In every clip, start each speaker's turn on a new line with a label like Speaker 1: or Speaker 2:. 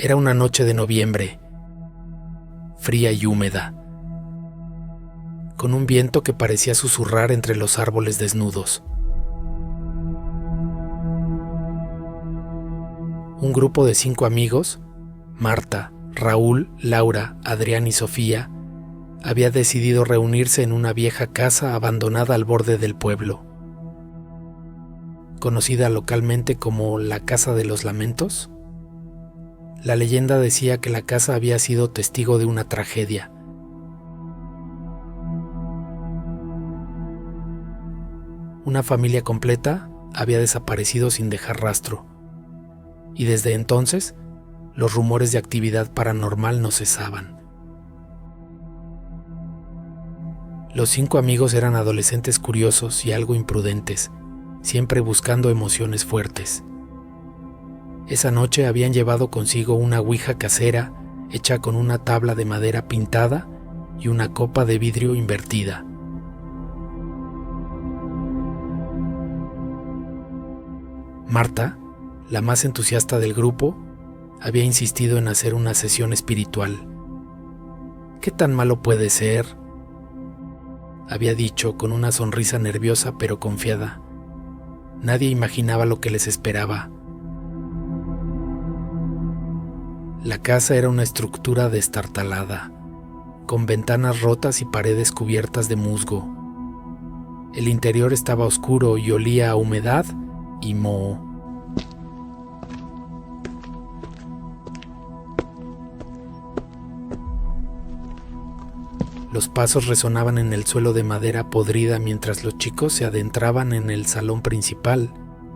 Speaker 1: Era una noche de noviembre, fría y húmeda, con un viento que parecía susurrar entre los árboles desnudos. Un grupo de 5 amigos, Marta, Raúl, Laura, Adrián y Sofía, había decidido reunirse en una vieja casa abandonada al borde del pueblo, conocida localmente como la Casa de los Lamentos. La leyenda decía que la casa había sido testigo de una tragedia. Una familia completa había desaparecido sin dejar rastro, y desde entonces los rumores de actividad paranormal no cesaban. Los 5 amigos eran adolescentes curiosos y algo imprudentes, siempre buscando emociones fuertes. Esa noche habían llevado consigo una ouija casera hecha con una tabla de madera pintada y una copa de vidrio invertida. Marta, la más entusiasta del grupo, había insistido en hacer una sesión espiritual. ¿Qué tan malo puede ser?, había dicho con una sonrisa nerviosa pero confiada. Nadie imaginaba lo que les esperaba. La casa era una estructura destartalada, con ventanas rotas y paredes cubiertas de musgo. El interior estaba oscuro y olía a humedad y moho. Los pasos resonaban en el suelo de madera podrida mientras los chicos se adentraban en el salón principal,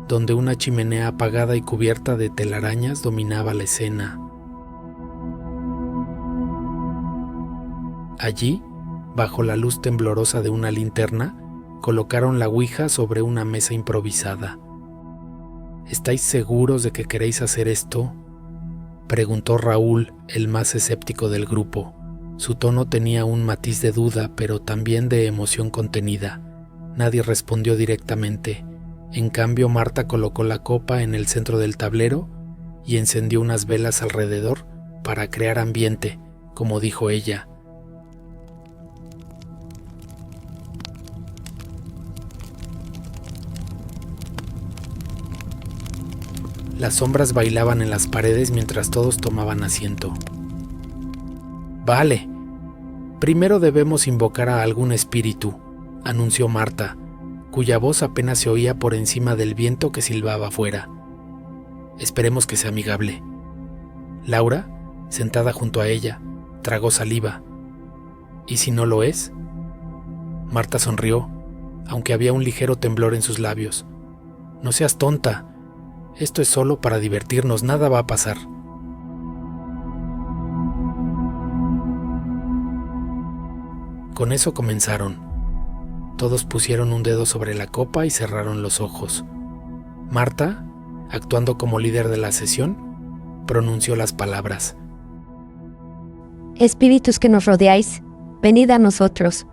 Speaker 1: donde una chimenea apagada y cubierta de telarañas dominaba la escena. Allí, bajo la luz temblorosa de una linterna, colocaron la ouija sobre una mesa improvisada. ¿Estáis seguros de que queréis hacer esto?, preguntó Raúl, el más escéptico del grupo. Su tono tenía un matiz de duda, pero también de emoción contenida. Nadie respondió directamente. En cambio, Marta colocó la copa en el centro del tablero y encendió unas velas alrededor para crear ambiente, como dijo ella. Las sombras bailaban en las paredes mientras todos tomaban asiento. Vale, primero debemos invocar a algún espíritu, anunció Marta, cuya voz apenas se oía por encima del viento que silbaba afuera. Esperemos que sea amigable. Laura, sentada junto a ella, tragó saliva. ¿Y si no lo es? Marta sonrió, aunque había un ligero temblor en sus labios. No seas tonta. Esto es solo para divertirnos, nada va a pasar. Con eso comenzaron. Todos pusieron un dedo sobre la copa y cerraron los ojos. Marta, actuando como líder de la sesión, pronunció las palabras.
Speaker 2: Espíritus que nos rodeáis, venid a nosotros.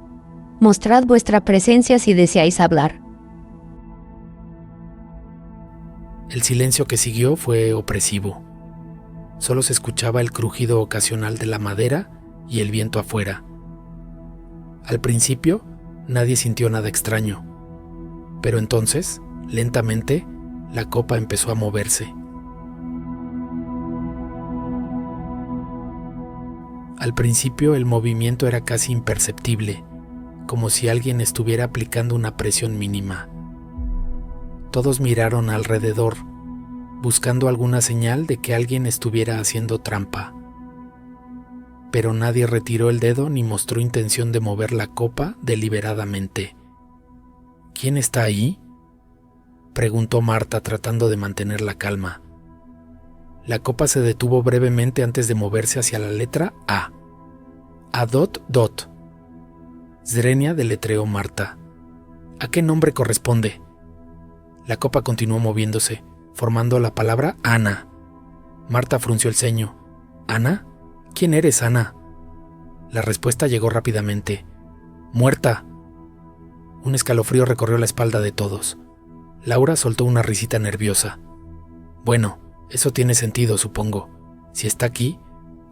Speaker 2: Mostrad vuestra presencia si deseáis hablar.
Speaker 1: El silencio que siguió fue opresivo. Solo se escuchaba el crujido ocasional de la madera y el viento afuera. Al principio, nadie sintió nada extraño, pero entonces, lentamente, la copa empezó a moverse. Al principio, el movimiento era casi imperceptible, como si alguien estuviera aplicando una presión mínima. Todos miraron alrededor, buscando alguna señal de que alguien estuviera haciendo trampa. Pero nadie retiró el dedo ni mostró intención de mover la copa deliberadamente. ¿Quién está ahí?, preguntó Marta tratando de mantener la calma. La copa se detuvo brevemente antes de moverse hacia la letra A. Adot Dot. Zrenia deletreó Marta. ¿A qué nombre corresponde? La copa continuó moviéndose, formando la palabra Ana. Marta frunció el ceño. ¿Ana? ¿Quién eres, Ana? La respuesta llegó rápidamente. ¡Muerta! Un escalofrío recorrió la espalda de todos. Laura soltó una risita nerviosa. Bueno, eso tiene sentido, supongo. Si está aquí,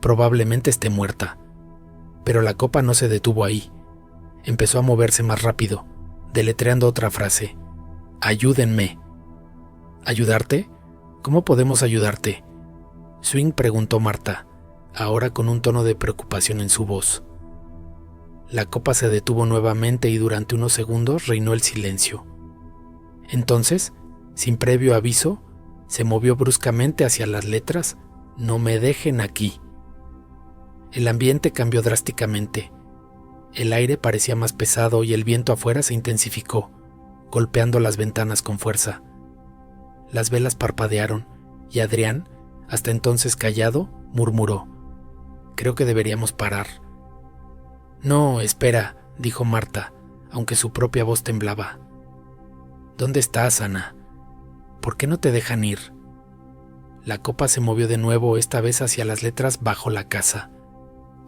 Speaker 1: probablemente esté muerta. Pero la copa no se detuvo ahí. Empezó a moverse más rápido, deletreando otra frase. Ayúdenme. ¿Ayudarte? ¿Cómo podemos ayudarte? Swing, preguntó Marta, ahora con un tono de preocupación en su voz. La copa se detuvo nuevamente y durante unos segundos reinó el silencio. Entonces, sin previo aviso, se movió bruscamente hacia las letras «No me dejen aquí». El ambiente cambió drásticamente. El aire parecía más pesado y el viento afuera se intensificó, golpeando las ventanas con fuerza. Las velas parpadearon y Adrián, hasta entonces callado, murmuró: «Creo que deberíamos parar». «No, espera», dijo Marta, aunque su propia voz temblaba. «¿Dónde estás, Ana? ¿Por qué no te dejan ir?» La copa se movió de nuevo, esta vez hacia las letras «Bajo la casa».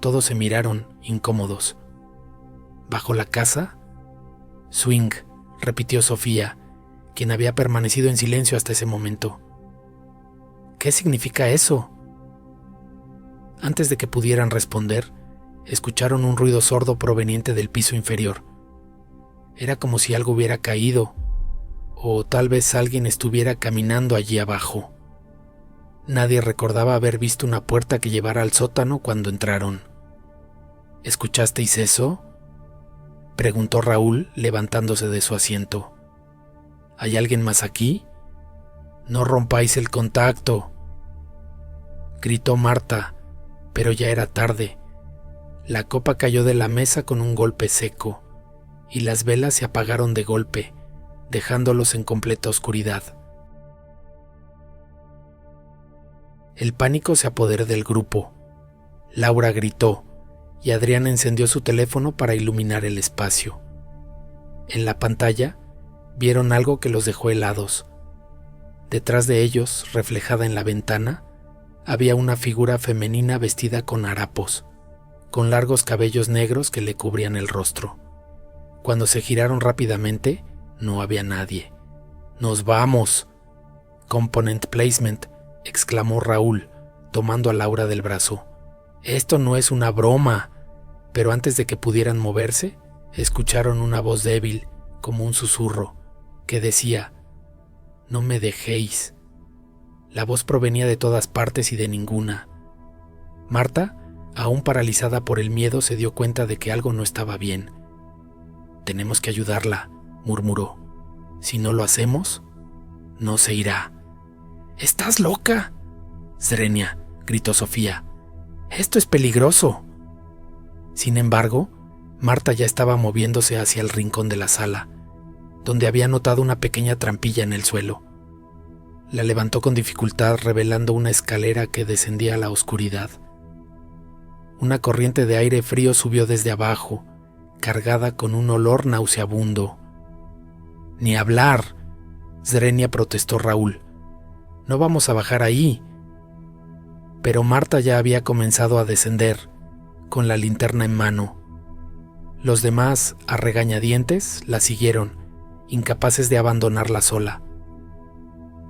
Speaker 1: Todos se miraron, incómodos. ¿Bajo la casa? «Swing», repitió Sofía, quien había permanecido en silencio hasta ese momento. «¿Qué significa eso?» Antes de que pudieran responder, escucharon un ruido sordo proveniente del piso inferior. Era como si algo hubiera caído, o tal vez alguien estuviera caminando allí abajo. Nadie recordaba haber visto una puerta que llevara al sótano cuando entraron. «¿Escuchasteis eso?», preguntó Raúl, levantándose de su asiento. «¿Hay alguien más aquí? No rompáis el contacto», gritó Marta, pero ya era tarde. La copa cayó de la mesa con un golpe seco, y las velas se apagaron de golpe, dejándolos en completa oscuridad. El pánico se apoderó del grupo. Laura gritó, y Adrián encendió su teléfono para iluminar el espacio. En la pantalla, vieron algo que los dejó helados. Detrás de ellos, reflejada en la ventana, había una figura femenina vestida con harapos, con largos cabellos negros que le cubrían el rostro. Cuando se giraron rápidamente, no había nadie. «¡Nos vamos!», «Component placement», exclamó Raúl, tomando a Laura del brazo. «Esto no es una broma». Pero antes de que pudieran moverse, escucharon una voz débil, como un susurro, que decía: «No me dejéis». La voz provenía de todas partes y de ninguna. Marta, aún paralizada por el miedo, se dio cuenta de que algo no estaba bien. «Tenemos que ayudarla», murmuró. «Si no lo hacemos, no se irá». «¿Estás loca?», Zrenia, gritó Sofía. «Esto es peligroso». Sin embargo, Marta ya estaba moviéndose hacia el rincón de la sala, donde había notado una pequeña trampilla en el suelo. La levantó con dificultad, revelando una escalera que descendía a la oscuridad. Una corriente de aire frío subió desde abajo, cargada con un olor nauseabundo. «Ni hablar», Zrenia protestó Raúl. «No vamos a bajar ahí». Pero Marta ya había comenzado a descender, con la linterna en mano. Los demás, a regañadientes, la siguieron, incapaces de abandonarla sola.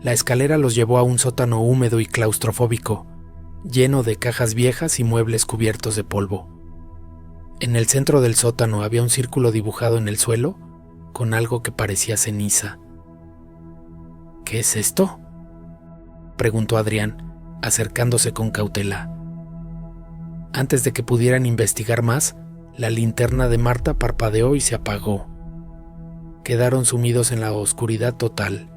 Speaker 1: La escalera los llevó a un sótano húmedo y claustrofóbico, lleno de cajas viejas y muebles cubiertos de polvo. En el centro del sótano había un círculo dibujado en el suelo, con algo que parecía ceniza. «¿Qué es esto?», preguntó Adrián, acercándose con cautela. Antes de que pudieran investigar más, la linterna de Marta parpadeó y se apagó. Quedaron sumidos en la oscuridad total.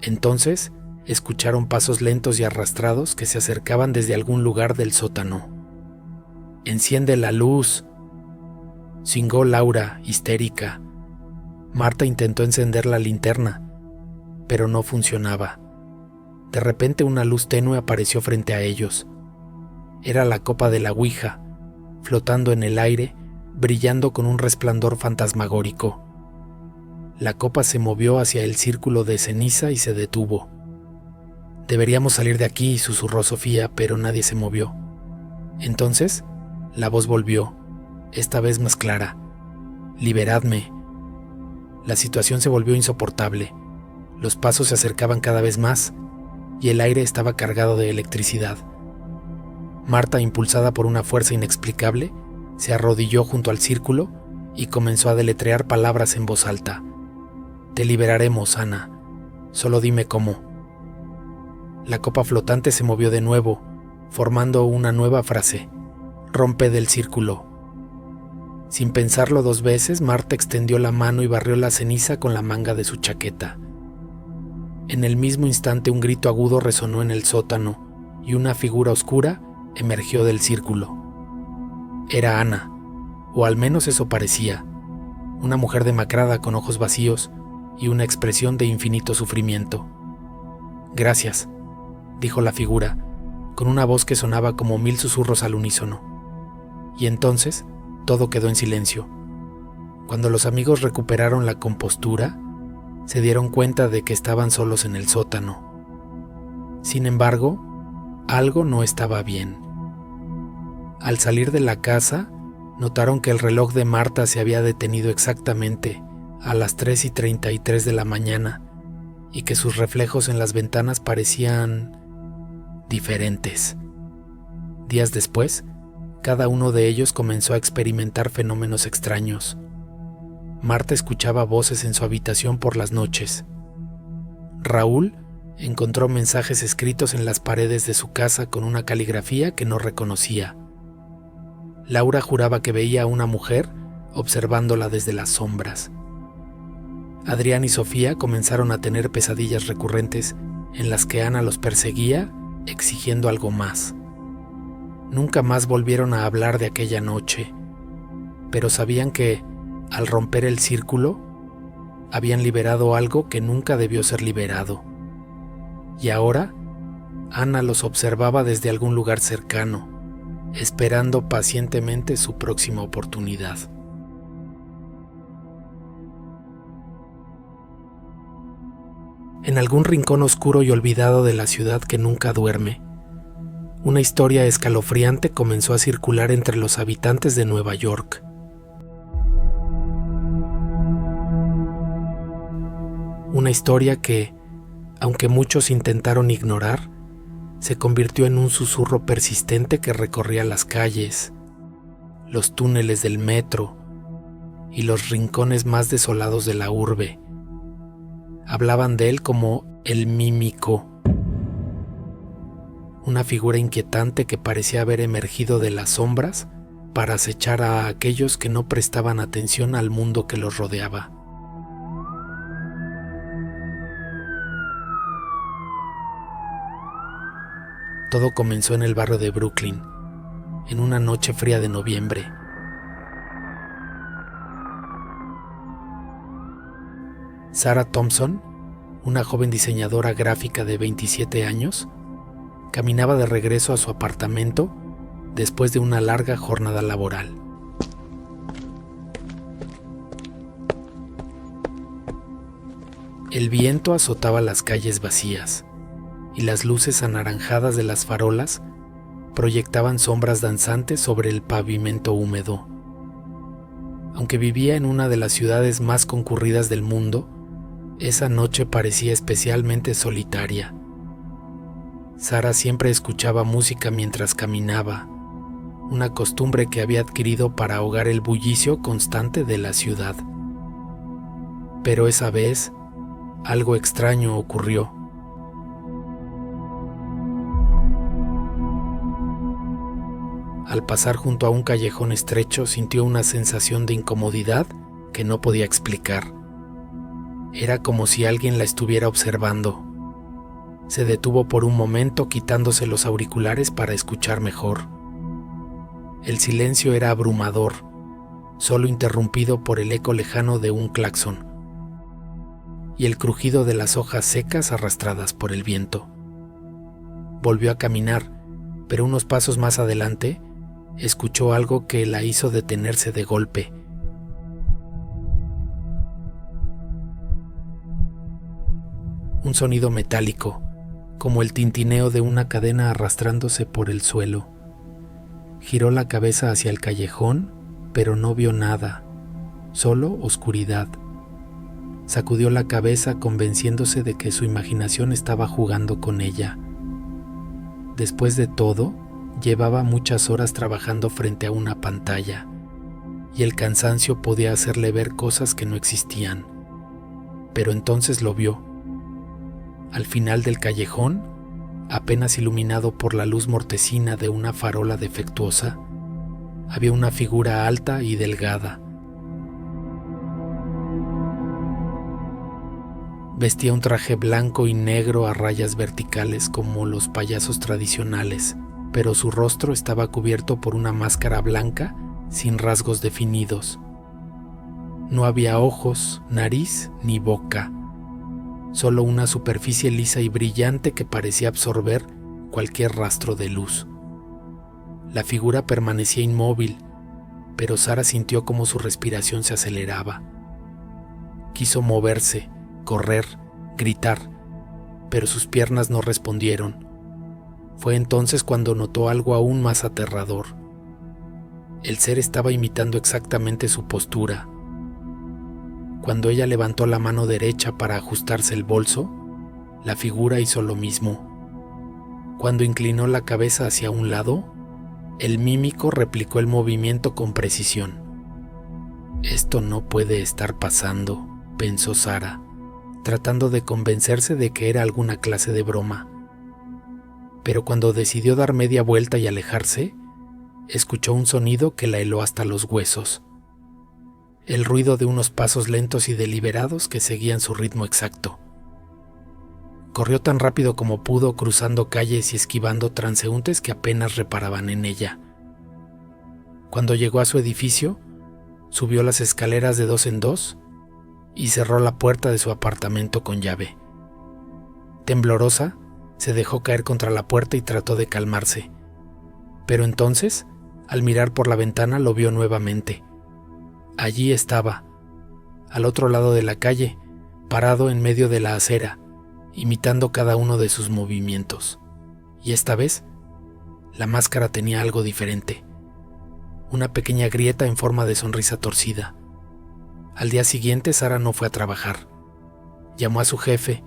Speaker 1: Entonces, escucharon pasos lentos y arrastrados que se acercaban desde algún lugar del sótano. «¡Enciende la luz!», cingó Laura, histérica. Marta intentó encender la linterna, pero no funcionaba. De repente una luz tenue apareció frente a ellos. Era la copa de la ouija, flotando en el aire, brillando con un resplandor fantasmagórico. La copa se movió hacia el círculo de ceniza y se detuvo. «Deberíamos salir de aquí», susurró Sofía, pero nadie se movió. Entonces, la voz volvió, esta vez más clara. «Liberadme». La situación se volvió insoportable. Los pasos se acercaban cada vez más, y el aire estaba cargado de electricidad. Marta, impulsada por una fuerza inexplicable, se arrodilló junto al círculo y comenzó a deletrear palabras en voz alta. «Te liberaremos, Ana. Solo dime cómo». La copa flotante se movió de nuevo, formando una nueva frase. «Rompe del círculo». Sin pensarlo 2 veces, Marta extendió la mano y barrió la ceniza con la manga de su chaqueta. En el mismo instante un grito agudo resonó en el sótano y una figura oscura emergió del círculo. Era Ana, o al menos eso parecía, una mujer demacrada con ojos vacíos y una expresión de infinito sufrimiento. «Gracias», dijo la figura, con una voz que sonaba como 1000 susurros al unísono. Y entonces todo quedó en silencio. Cuando los amigos recuperaron la compostura, se dieron cuenta de que estaban solos en el sótano. Sin embargo, algo no estaba bien. Al salir de la casa, notaron que el reloj de Marta se había detenido exactamente a las 3:33 de la mañana y que sus reflejos en las ventanas parecían diferentes. Días después, cada uno de ellos comenzó a experimentar fenómenos extraños. Marta escuchaba voces en su habitación por las noches. Raúl encontró mensajes escritos en las paredes de su casa con una caligrafía que no reconocía. Laura juraba que veía a una mujer observándola desde las sombras. Adrián y Sofía comenzaron a tener pesadillas recurrentes en las que Ana los perseguía exigiendo algo más. Nunca más volvieron a hablar de aquella noche, pero sabían que, al romper el círculo, habían liberado algo que nunca debió ser liberado. Y ahora, Ana los observaba desde algún lugar cercano, esperando pacientemente su próxima oportunidad. En algún rincón oscuro y olvidado de la ciudad que nunca duerme, una historia escalofriante comenzó a circular entre los habitantes de Nueva York. Una historia que, aunque muchos intentaron ignorar, se convirtió en un susurro persistente que recorría las calles, los túneles del metro y los rincones más desolados de la urbe. Hablaban de él como el mímico, una figura inquietante que parecía haber emergido de las sombras para acechar a aquellos que no prestaban atención al mundo que los rodeaba. Todo comenzó en el barrio de Brooklyn, en una noche fría de noviembre. Sarah Thompson, una joven diseñadora gráfica de 27 años, caminaba de regreso a su apartamento después de una larga jornada laboral. El viento azotaba las calles vacías y las luces anaranjadas de las farolas proyectaban sombras danzantes sobre el pavimento húmedo. Aunque vivía en una de las ciudades más concurridas del mundo, esa noche parecía especialmente solitaria. Sarah siempre escuchaba música mientras caminaba, una costumbre que había adquirido para ahogar el bullicio constante de la ciudad. Pero esa vez, algo extraño ocurrió. Al pasar junto a un callejón estrecho, sintió una sensación de incomodidad que no podía explicar. Era como si alguien la estuviera observando. Se detuvo por un momento quitándose los auriculares para escuchar mejor. El silencio era abrumador, solo interrumpido por el eco lejano de un claxon y el crujido de las hojas secas arrastradas por el viento. Volvió a caminar, pero unos pasos más adelante escuchó algo que la hizo detenerse de golpe. Un sonido metálico, como el tintineo de una cadena arrastrándose por el suelo. Giró la cabeza hacia el callejón, pero no vio nada, solo oscuridad. Sacudió la cabeza convenciéndose de que su imaginación estaba jugando con ella. Después de todo, Llevaba muchas horas trabajando frente a una pantalla y el cansancio podía hacerle ver cosas que no existían. Pero entonces lo vio. Al final del callejón, apenas iluminado por la luz mortecina de una farola defectuosa, había una figura alta y delgada. Vestía un traje blanco y negro a rayas verticales como los payasos tradicionales, pero su rostro estaba cubierto por una máscara blanca sin rasgos definidos. No había ojos, nariz ni boca, solo una superficie lisa y brillante que parecía absorber cualquier rastro de luz. La figura permanecía inmóvil, pero Sara sintió como su respiración se aceleraba. Quiso moverse, correr, gritar, pero sus piernas no respondieron. Fue entonces cuando notó algo aún más aterrador. El ser estaba imitando exactamente su postura. Cuando ella levantó la mano derecha para ajustarse el bolso, la figura hizo lo mismo. Cuando inclinó la cabeza hacia un lado, el mímico replicó el movimiento con precisión. «Esto no puede estar pasando», pensó Sara, tratando de convencerse de que era alguna clase de broma. Pero cuando decidió dar media vuelta y alejarse, escuchó un sonido que la heló hasta los huesos. El ruido de unos pasos lentos y deliberados que seguían su ritmo exacto. Corrió tan rápido como pudo, cruzando calles y esquivando transeúntes que apenas reparaban en ella. Cuando llegó a su edificio, subió las escaleras de 2 en 2 y cerró la puerta de su apartamento con llave. Temblorosa, se dejó caer contra la puerta y trató de calmarse. Pero entonces, al mirar por la ventana, lo vio nuevamente. Allí estaba, al otro lado de la calle, parado en medio de la acera, imitando cada uno de sus movimientos. Y esta vez, la máscara tenía algo diferente. Una pequeña grieta en forma de sonrisa torcida. Al día siguiente, Sara no fue a trabajar. Llamó a su jefe,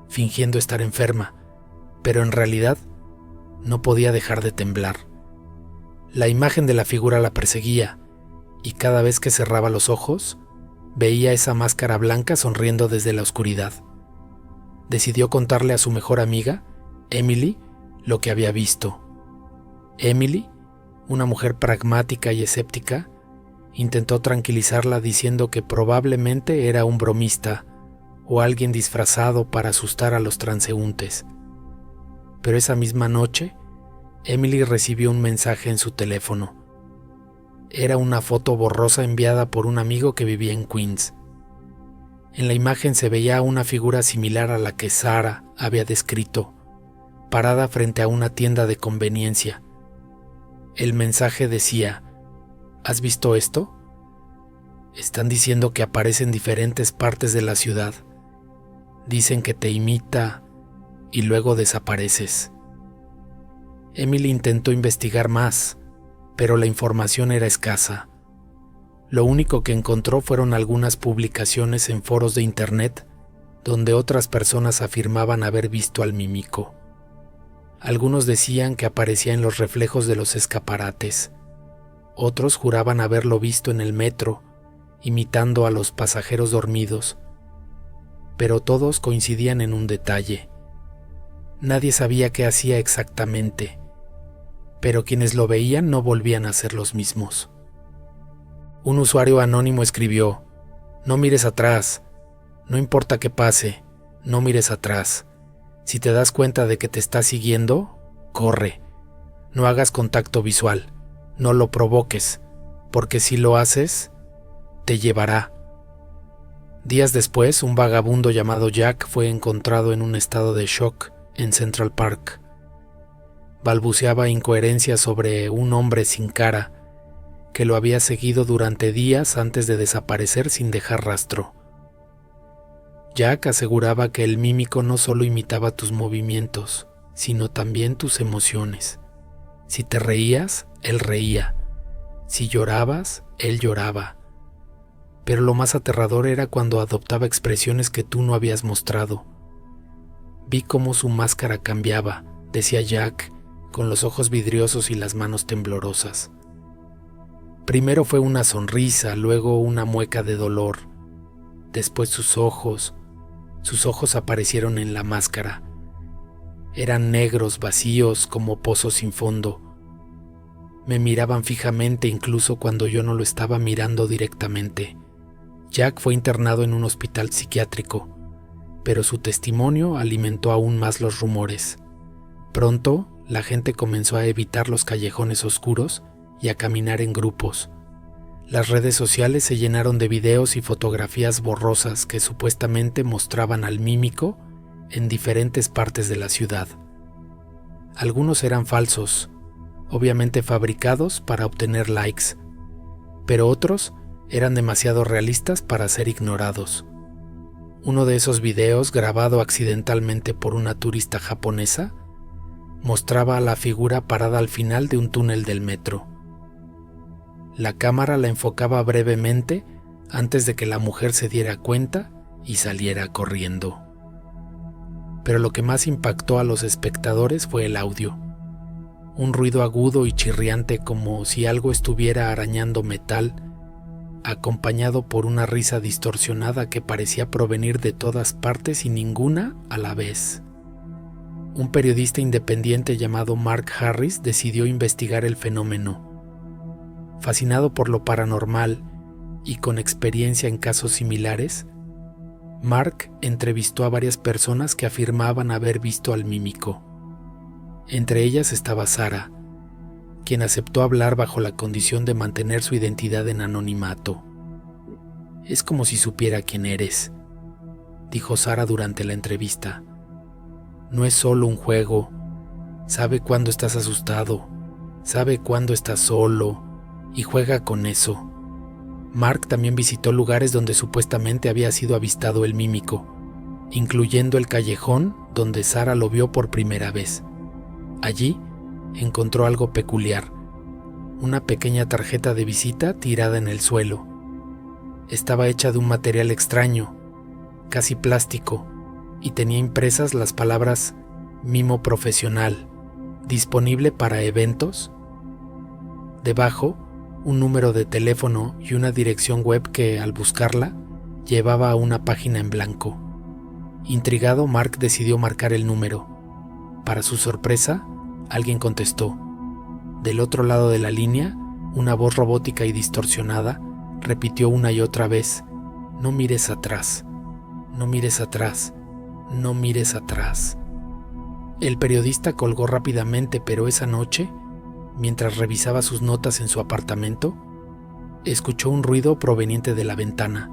Speaker 1: fingiendo estar enferma, pero en realidad no podía dejar de temblar. La imagen de la figura la perseguía, y cada vez que cerraba los ojos, veía esa máscara blanca sonriendo desde la oscuridad. Decidió contarle a su mejor amiga, Emily, lo que había visto. Emily, una mujer pragmática y escéptica, intentó tranquilizarla diciendo que probablemente era un bromista o alguien disfrazado para asustar a los transeúntes. Pero esa misma noche, Emily recibió un mensaje en su teléfono. Era una foto borrosa enviada por un amigo que vivía en Queens. En la imagen se veía una figura similar a la que Sara había descrito, parada frente a una tienda de conveniencia. El mensaje decía: ¿has visto esto? Están diciendo que aparece en diferentes partes de la ciudad. Dicen que te imita y luego desapareces. Emily intentó investigar más, pero la información era escasa. Lo único que encontró fueron algunas publicaciones en foros de internet donde otras personas afirmaban haber visto al mímico. Algunos decían que aparecía en los reflejos de los escaparates. Otros juraban haberlo visto en el metro, imitando a los pasajeros dormidos. Pero todos coincidían en un detalle. Nadie sabía qué hacía exactamente, pero quienes lo veían no volvían a ser los mismos. Un usuario anónimo escribió: «No mires atrás, no importa qué pase, no mires atrás. Si te das cuenta de que te está siguiendo, corre. No hagas contacto visual, no lo provoques, porque si lo haces, te llevará». Días después, un vagabundo llamado Jack fue encontrado en un estado de shock en Central Park. Balbuceaba incoherencias sobre un hombre sin cara que lo había seguido durante días antes de desaparecer sin dejar rastro. Jack aseguraba que el mímico no solo imitaba tus movimientos, sino también tus emociones. Si te reías, él reía. Si llorabas, él lloraba. Pero lo más aterrador era cuando adoptaba expresiones que tú no habías mostrado. Vi cómo su máscara cambiaba, decía Jack, con los ojos vidriosos y las manos temblorosas. Primero fue una sonrisa, luego una mueca de dolor, después sus ojos aparecieron en la máscara. Eran negros, vacíos, como pozos sin fondo. Me miraban fijamente incluso cuando yo no lo estaba mirando directamente. Jack fue internado en un hospital psiquiátrico, pero su testimonio alimentó aún más los rumores. Pronto, la gente comenzó a evitar los callejones oscuros y a caminar en grupos. Las redes sociales se llenaron de videos y fotografías borrosas que supuestamente mostraban al mímico en diferentes partes de la ciudad. Algunos eran falsos, obviamente fabricados para obtener likes, pero otros eran demasiado realistas para ser ignorados. Uno de esos videos, grabado accidentalmente por una turista japonesa, mostraba a la figura parada al final de un túnel del metro. La cámara la enfocaba brevemente antes de que la mujer se diera cuenta y saliera corriendo. Pero lo que más impactó a los espectadores fue el audio. Un ruido agudo y chirriante como si algo estuviera arañando metal, acompañado por una risa distorsionada que parecía provenir de todas partes y ninguna a la vez. Un periodista independiente llamado Mark Harris decidió investigar el fenómeno. Fascinado por lo paranormal y con experiencia en casos similares, Mark entrevistó a varias personas que afirmaban haber visto al mímico. Entre ellas estaba Sara, quien aceptó hablar bajo la condición de mantener su identidad en anonimato. «Es como si supiera quién eres», dijo Sara durante la entrevista. «No es solo un juego. Sabe cuándo estás asustado, sabe cuándo estás solo y juega con eso». Mark también visitó lugares donde supuestamente había sido avistado el mímico, incluyendo el callejón donde Sara lo vio por primera vez. Allí encontró algo peculiar, una pequeña tarjeta de visita tirada en el suelo. Estaba hecha de un material extraño, casi plástico, y tenía impresas las palabras «Mimo profesional, disponible para eventos». Debajo, un número de teléfono y una dirección web que, al buscarla, llevaba a una página en blanco. Intrigado, Mark decidió marcar el número. Para su sorpresa, alguien contestó. Del otro lado de la línea, una voz robótica y distorsionada repitió una y otra vez: «No mires atrás, no mires atrás, no mires atrás». El periodista colgó rápidamente, pero esa noche, mientras revisaba sus notas en su apartamento, escuchó un ruido proveniente de la ventana.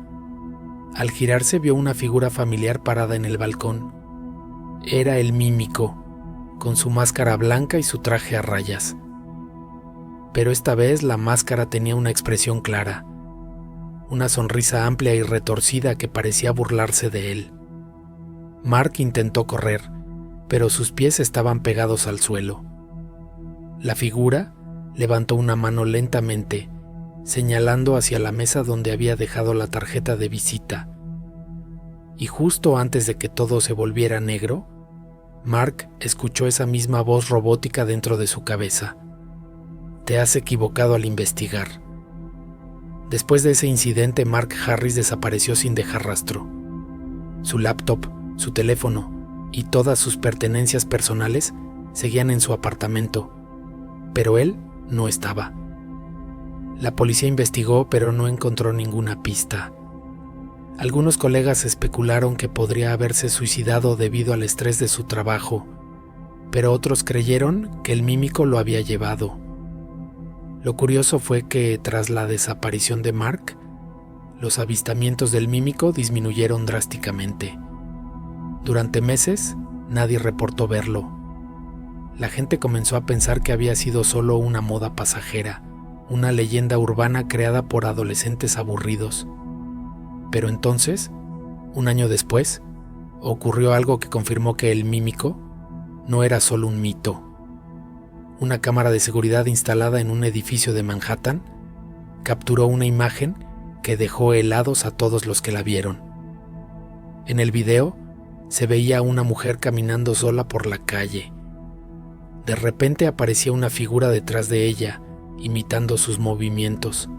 Speaker 1: Al girarse vio una figura familiar parada en el balcón. Era el mímico, con su máscara blanca y su traje a rayas. Pero esta vez la máscara tenía una expresión clara, una sonrisa amplia y retorcida que parecía burlarse de él. Mark intentó correr, pero sus pies estaban pegados al suelo. La figura levantó una mano lentamente, señalando hacia la mesa donde había dejado la tarjeta de visita. Y justo antes de que todo se volviera negro, Mark escuchó esa misma voz robótica dentro de su cabeza. «Te has equivocado al investigar». Después de ese incidente, Mark Harris desapareció sin dejar rastro. Su laptop, su teléfono y todas sus pertenencias personales seguían en su apartamento, pero él no estaba. La policía investigó, pero no encontró ninguna pista. Algunos colegas especularon que podría haberse suicidado debido al estrés de su trabajo, pero otros creyeron que el mímico lo había llevado. Lo curioso fue que, tras la desaparición de Mark, los avistamientos del mímico disminuyeron drásticamente. Durante meses, nadie reportó verlo. La gente comenzó a pensar que había sido solo una moda pasajera, una leyenda urbana creada por adolescentes aburridos. Pero entonces, un año después, ocurrió algo que confirmó que el mímico no era solo un mito. Una cámara de seguridad instalada en un edificio de Manhattan capturó una imagen que dejó helados a todos los que la vieron. En el video se veía a una mujer caminando sola por la calle. De repente aparecía una figura detrás de ella, imitando sus movimientos.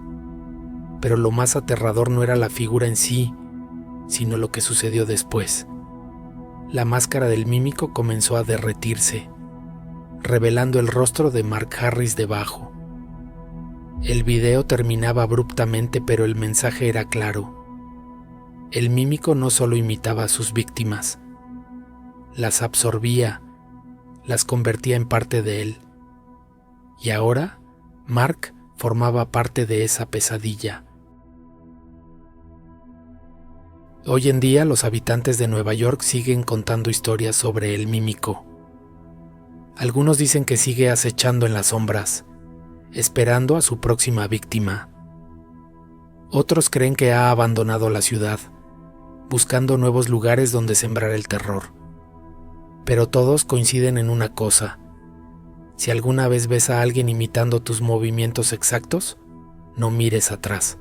Speaker 1: Pero lo más aterrador no era la figura en sí, sino lo que sucedió después. La máscara del mímico comenzó a derretirse, revelando el rostro de Mark Harris debajo. El video terminaba abruptamente, pero el mensaje era claro. El mímico no solo imitaba a sus víctimas, las absorbía, las convertía en parte de él. Y ahora, Mark formaba parte de esa pesadilla. Hoy en día, los habitantes de Nueva York siguen contando historias sobre el mímico. Algunos dicen que sigue acechando en las sombras, esperando a su próxima víctima. Otros creen que ha abandonado la ciudad, buscando nuevos lugares donde sembrar el terror. Pero todos coinciden en una cosa: si alguna vez ves a alguien imitando tus movimientos exactos, no mires atrás.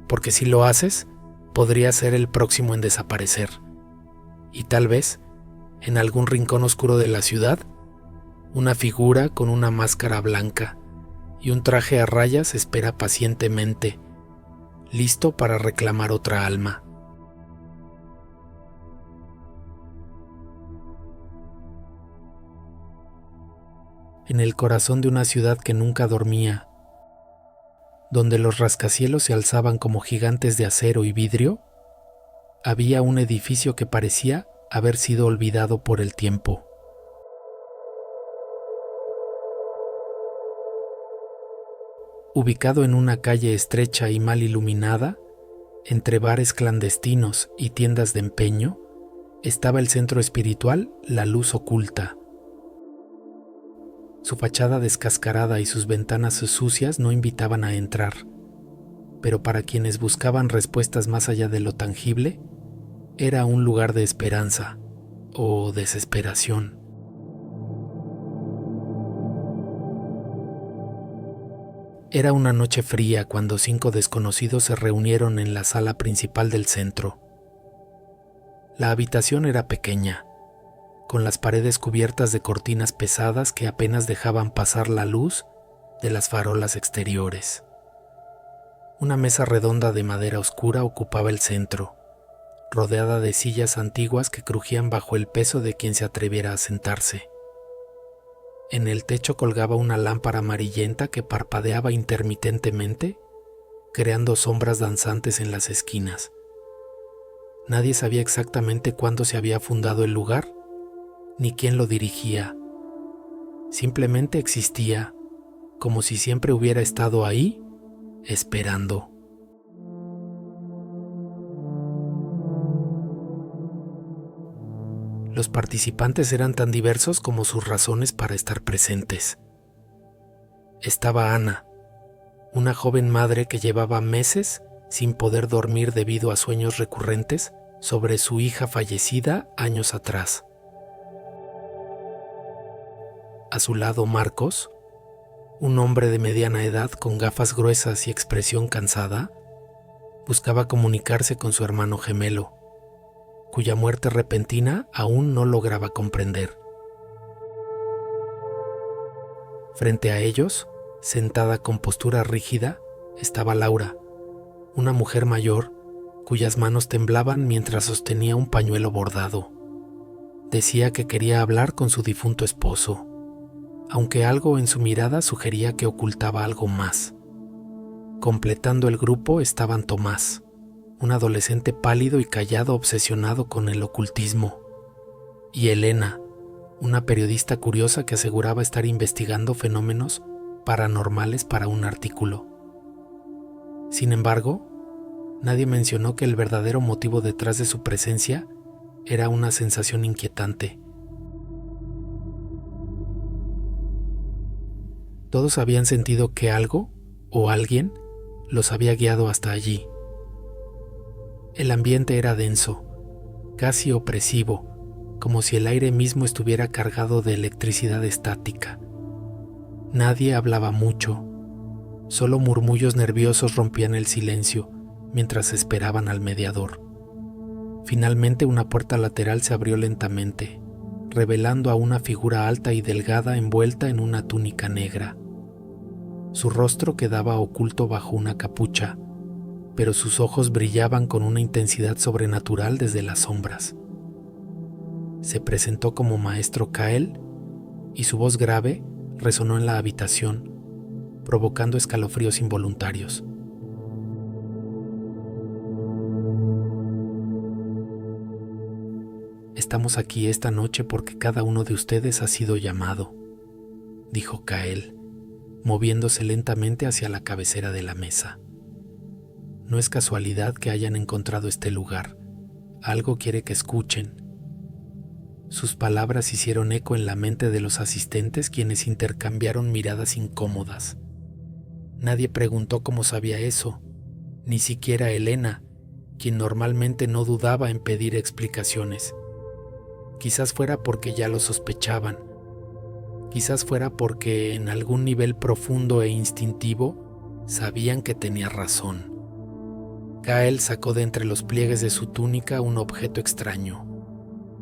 Speaker 1: Porque si lo haces, podría ser el próximo en desaparecer. Y tal vez, en algún rincón oscuro de la ciudad, una figura con una máscara blanca y un traje a rayas espera pacientemente, listo para reclamar otra alma. En el corazón de una ciudad que nunca dormía, donde los rascacielos se alzaban como gigantes de acero y vidrio, había un edificio que parecía haber sido olvidado por el tiempo. Ubicado en una calle estrecha y mal iluminada, entre bares clandestinos y tiendas de empeño, estaba el centro espiritual La Luz Oculta. Su fachada descascarada y sus ventanas sucias no invitaban a entrar, pero para quienes buscaban respuestas más allá de lo tangible, era un lugar de esperanza o desesperación. Era una noche fría cuando 5 desconocidos se reunieron en la sala principal del centro. La habitación era pequeña, con las paredes cubiertas de cortinas pesadas que apenas dejaban pasar la luz de las farolas exteriores. Una mesa redonda de madera oscura ocupaba el centro, rodeada de sillas antiguas que crujían bajo el peso de quien se atreviera a sentarse. En el techo colgaba una lámpara amarillenta que parpadeaba intermitentemente, creando sombras danzantes en las esquinas. Nadie sabía exactamente cuándo se había fundado el lugar, ni quién lo dirigía. Simplemente existía, como si siempre hubiera estado ahí, esperando. Los participantes eran tan diversos como sus razones para estar presentes. Estaba Ana, una joven madre que llevaba meses sin poder dormir debido a sueños recurrentes sobre su hija fallecida años atrás. A su lado Marcos, un hombre de mediana edad con gafas gruesas y expresión cansada, buscaba comunicarse con su hermano gemelo, cuya muerte repentina aún no lograba comprender. Frente a ellos, sentada con postura rígida, estaba Laura, una mujer mayor cuyas manos temblaban mientras sostenía un pañuelo bordado. Decía que quería hablar con su difunto esposo, aunque algo en su mirada sugería que ocultaba algo más. Completando el grupo estaban Tomás, un adolescente pálido y callado obsesionado con el ocultismo, y Elena, una periodista curiosa que aseguraba estar investigando fenómenos paranormales para un artículo. Sin embargo, nadie mencionó que el verdadero motivo detrás de su presencia era una sensación inquietante. Todos habían sentido que algo o alguien los había guiado hasta allí. El ambiente era denso, casi opresivo, como si el aire mismo estuviera cargado de electricidad estática. Nadie hablaba mucho, solo murmullos nerviosos rompían el silencio mientras esperaban al mediador. Finalmente una puerta lateral se abrió lentamente, revelando a una figura alta y delgada envuelta en una túnica negra. Su rostro quedaba oculto bajo una capucha, pero sus ojos brillaban con una intensidad sobrenatural desde las sombras. Se presentó como Maestro Kael y su voz grave resonó en la habitación, provocando escalofríos involuntarios. Estamos aquí esta noche porque cada uno de ustedes ha sido llamado, dijo Kael, moviéndose lentamente hacia la cabecera de la mesa. No es casualidad que hayan encontrado este lugar. Algo quiere que escuchen. Sus palabras hicieron eco en la mente de los asistentes, quienes intercambiaron miradas incómodas. Nadie preguntó cómo sabía eso, ni siquiera Elena, quien normalmente no dudaba en pedir explicaciones. Quizás fuera porque ya lo sospechaban. Quizás fuera porque en algún nivel profundo e instintivo sabían que tenía razón. Kael sacó de entre los pliegues de su túnica un objeto extraño,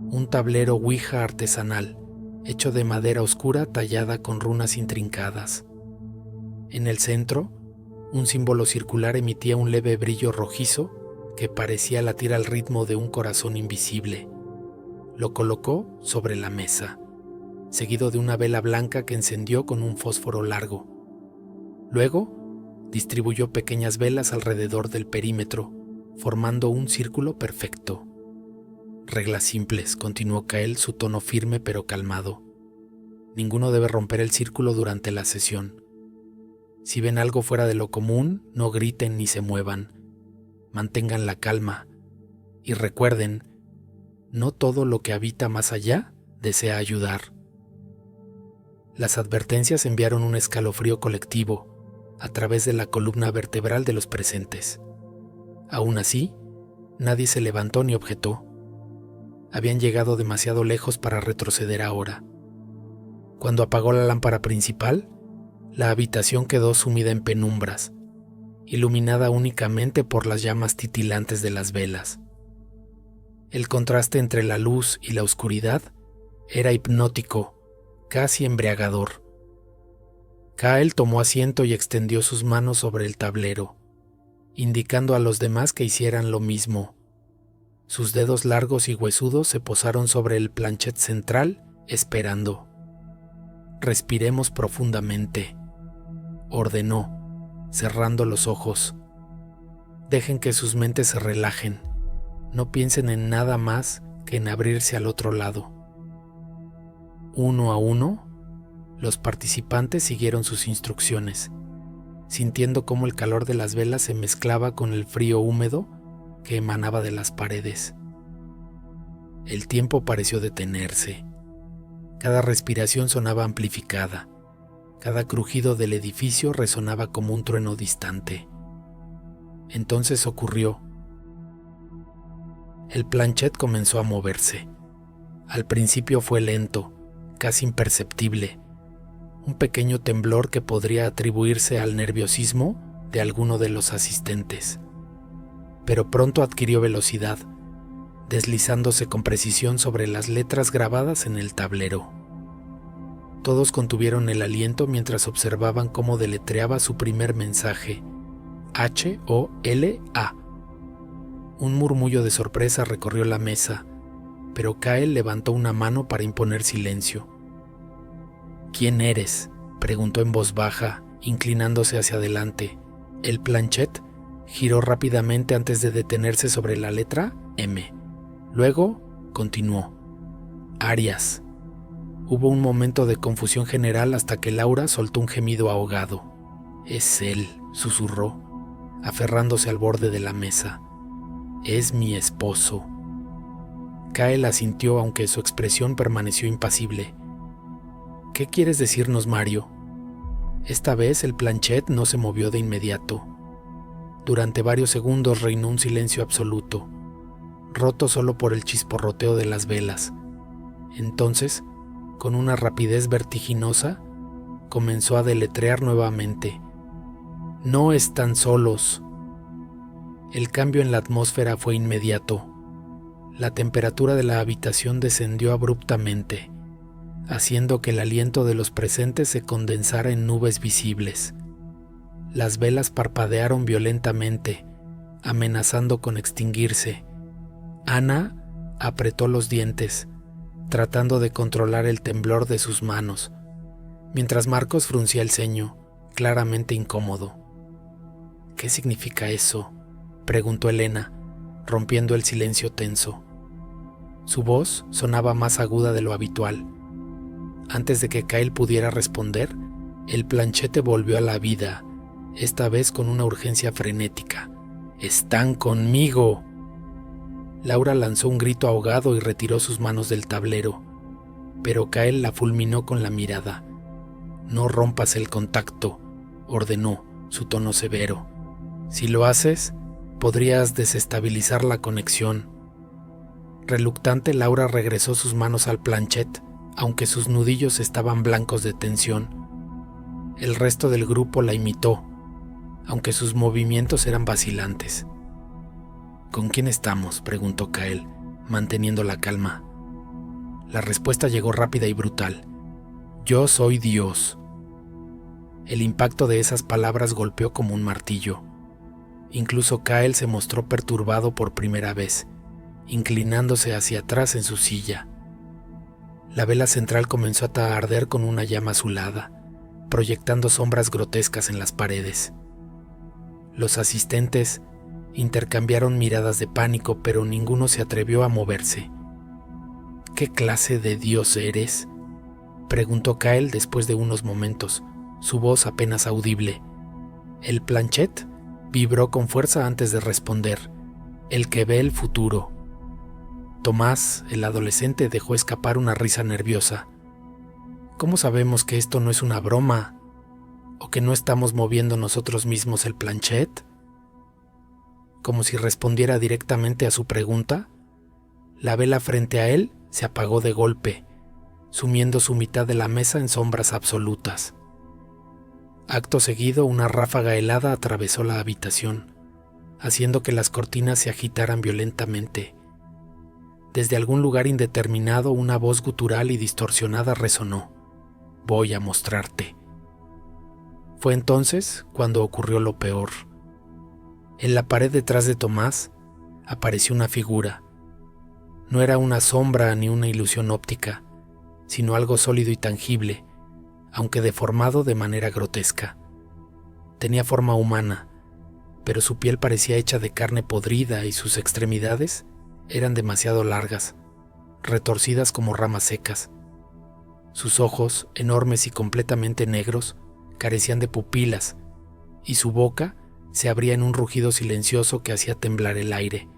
Speaker 1: un tablero ouija artesanal, hecho de madera oscura tallada con runas intrincadas. En el centro, un símbolo circular emitía un leve brillo rojizo que parecía latir al ritmo de un corazón invisible. Lo colocó sobre la mesa, seguido de una vela blanca que encendió con un fósforo largo. Luego, distribuyó pequeñas velas alrededor del perímetro, formando un círculo perfecto. Reglas simples, continuó Kael, su tono firme pero calmado. Ninguno debe romper el círculo durante la sesión. Si ven algo fuera de lo común, no griten ni se muevan. Mantengan la calma. Y recuerden, no todo lo que habita más allá desea ayudar. Las advertencias enviaron un escalofrío colectivo a través de la columna vertebral de los presentes. Aún así, nadie se levantó ni objetó. Habían llegado demasiado lejos para retroceder ahora. Cuando apagó la lámpara principal, la habitación quedó sumida en penumbras, iluminada únicamente por las llamas titilantes de las velas. El contraste entre la luz y la oscuridad era hipnótico, casi embriagador. Kael tomó asiento y extendió sus manos sobre el tablero, indicando a los demás que hicieran lo mismo. Sus dedos largos y huesudos se posaron sobre el planchet central, esperando. Respiremos profundamente, ordenó, cerrando los ojos. Dejen que sus mentes se relajen. No piensen en nada más que en abrirse al otro lado. Uno a uno, los participantes siguieron sus instrucciones, sintiendo cómo el calor de las velas se mezclaba con el frío húmedo que emanaba de las paredes. El tiempo pareció detenerse. Cada respiración sonaba amplificada. Cada crujido del edificio resonaba como un trueno distante. Entonces ocurrió. El planchet comenzó a moverse. Al principio fue lento, casi imperceptible, un pequeño temblor que podría atribuirse al nerviosismo de alguno de los asistentes. Pero pronto adquirió velocidad, deslizándose con precisión sobre las letras grabadas en el tablero. Todos contuvieron el aliento mientras observaban cómo deletreaba su primer mensaje, H-O-L-A. Un murmullo de sorpresa recorrió la mesa, pero Kael levantó una mano para imponer silencio. ¿Quién eres?, preguntó en voz baja, inclinándose hacia adelante. El planchet giró rápidamente antes de detenerse sobre la letra M. Luego continuó. Arias. Hubo un momento de confusión general hasta que Laura soltó un gemido ahogado. Es él, susurró, aferrándose al borde de la mesa. Es mi esposo. Kael asintió, aunque su expresión permaneció impasible. ¿Qué quieres decirnos, Mario? Esta vez el planchet no se movió de inmediato. Durante varios segundos reinó un silencio absoluto, roto solo por el chisporroteo de las velas. Entonces, con una rapidez vertiginosa, comenzó a deletrear nuevamente. No están solos. El cambio en la atmósfera fue inmediato. La temperatura de la habitación descendió abruptamente, haciendo que el aliento de los presentes se condensara en nubes visibles. Las velas parpadearon violentamente, amenazando con extinguirse. Ana apretó los dientes, tratando de controlar el temblor de sus manos, mientras Marcos fruncía el ceño, claramente incómodo. «¿Qué significa eso?», preguntó Elena, rompiendo el silencio tenso. Su voz sonaba más aguda de lo habitual. Antes de que Kyle pudiera responder, el planchete volvió a la vida, esta vez con una urgencia frenética. «¡Están conmigo!». Laura lanzó un grito ahogado y retiró sus manos del tablero, pero Kyle la fulminó con la mirada. «No rompas el contacto», ordenó, su tono severo. «Si lo haces, podrías desestabilizar la conexión». Reluctante, Laura regresó sus manos al planchet, aunque sus nudillos estaban blancos de tensión. El resto del grupo la imitó, aunque sus movimientos eran vacilantes. «¿Con quién estamos?», preguntó Kyle, manteniendo la calma. La respuesta llegó rápida y brutal. «Yo soy Dios». El impacto de esas palabras golpeó como un martillo. Incluso Kyle se mostró perturbado por primera vez, inclinándose hacia atrás en su silla. La vela central comenzó a arder con una llama azulada, proyectando sombras grotescas en las paredes. Los asistentes intercambiaron miradas de pánico, pero ninguno se atrevió a moverse. «¿Qué clase de Dios eres?», preguntó Kyle después de unos momentos, su voz apenas audible. El planchet vibró con fuerza antes de responder. «El que ve el futuro». Tomás, el adolescente, dejó escapar una risa nerviosa. «¿Cómo sabemos que esto no es una broma? ¿O que no estamos moviendo nosotros mismos el planchet?». Como si respondiera directamente a su pregunta, la vela frente a él se apagó de golpe, sumiendo su mitad de la mesa en sombras absolutas. Acto seguido, una ráfaga helada atravesó la habitación, haciendo que las cortinas se agitaran violentamente. Desde algún lugar indeterminado, una voz gutural y distorsionada resonó. «Voy a mostrarte». Fue entonces cuando ocurrió lo peor. En la pared detrás de Tomás apareció una figura. No era una sombra ni una ilusión óptica, sino algo sólido y tangible, aunque deformado de manera grotesca. Tenía forma humana, pero su piel parecía hecha de carne podrida y sus extremidades eran demasiado largas, retorcidas como ramas secas. Sus ojos, enormes y completamente negros, carecían de pupilas, y su boca se abría en un rugido silencioso que hacía temblar el aire.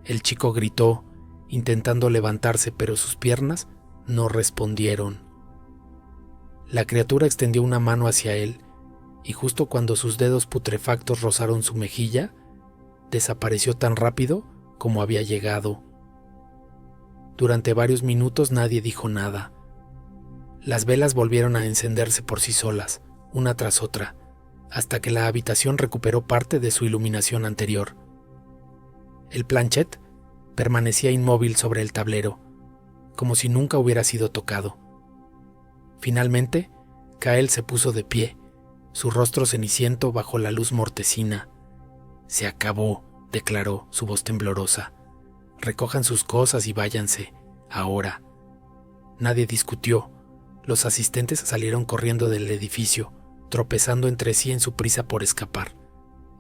Speaker 1: El chico gritó, intentando levantarse, pero sus piernas no respondieron. La criatura extendió una mano hacia él, y justo cuando sus dedos putrefactos rozaron su mejilla, desapareció tan rápido como había llegado. Durante varios minutos nadie dijo nada. Las velas volvieron a encenderse por sí solas, una tras otra, hasta que la habitación recuperó parte de su iluminación anterior. El planchet permanecía inmóvil sobre el tablero, como si nunca hubiera sido tocado. Finalmente, Kyle se puso de pie, su rostro ceniciento bajo la luz mortecina. «Se acabó», declaró, su voz temblorosa. «Recojan sus cosas y váyanse, ahora». Nadie discutió. Los asistentes salieron corriendo del edificio, tropezando entre sí en su prisa por escapar.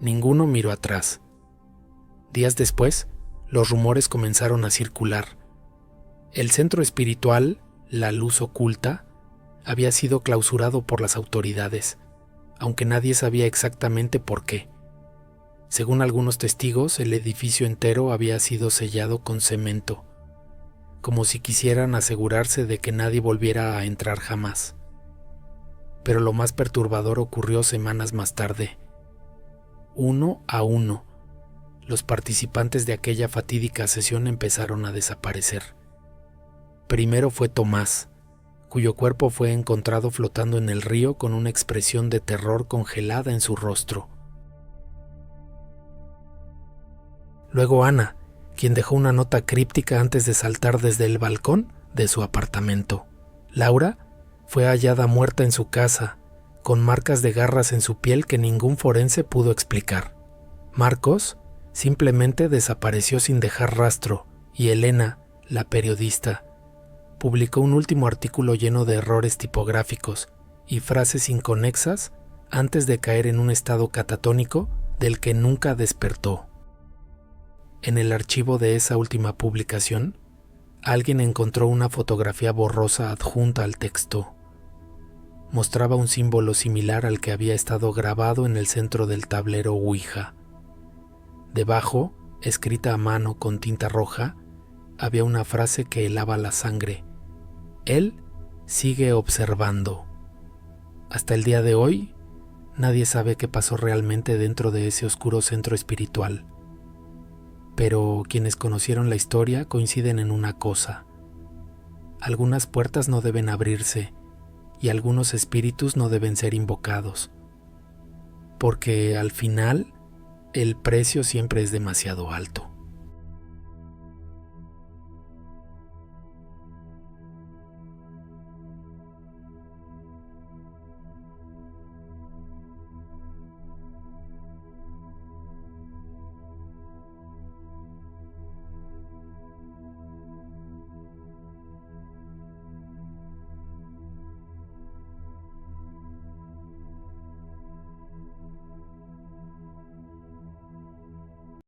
Speaker 1: Ninguno miró atrás. Días después, los rumores comenzaron a circular. El centro espiritual, la luz oculta, había sido clausurado por las autoridades, aunque nadie sabía exactamente por qué. Según algunos testigos, el edificio entero había sido sellado con cemento, como si quisieran asegurarse de que nadie volviera a entrar jamás. Pero lo más perturbador ocurrió semanas más tarde. Uno a uno, los participantes de aquella fatídica sesión empezaron a desaparecer. Primero fue Tomás, cuyo cuerpo fue encontrado flotando en el río con una expresión de terror congelada en su rostro. Luego Ana, quien dejó una nota críptica antes de saltar desde el balcón de su apartamento. Laura fue hallada muerta en su casa, con marcas de garras en su piel que ningún forense pudo explicar. Marcos simplemente desapareció sin dejar rastro, y Elena, la periodista, publicó un último artículo lleno de errores tipográficos y frases inconexas antes de caer en un estado catatónico del que nunca despertó. En el archivo de esa última publicación, alguien encontró una fotografía borrosa adjunta al texto. Mostraba un símbolo similar al que había estado grabado en el centro del tablero Ouija. Debajo, escrita a mano con tinta roja, había una frase que helaba la sangre. Él sigue observando. Hasta el día de hoy, nadie sabe qué pasó realmente dentro de ese oscuro centro espiritual. Pero quienes conocieron la historia coinciden en una cosa. Algunas puertas no deben abrirse y algunos espíritus no deben ser invocados, porque al final el precio siempre es demasiado alto.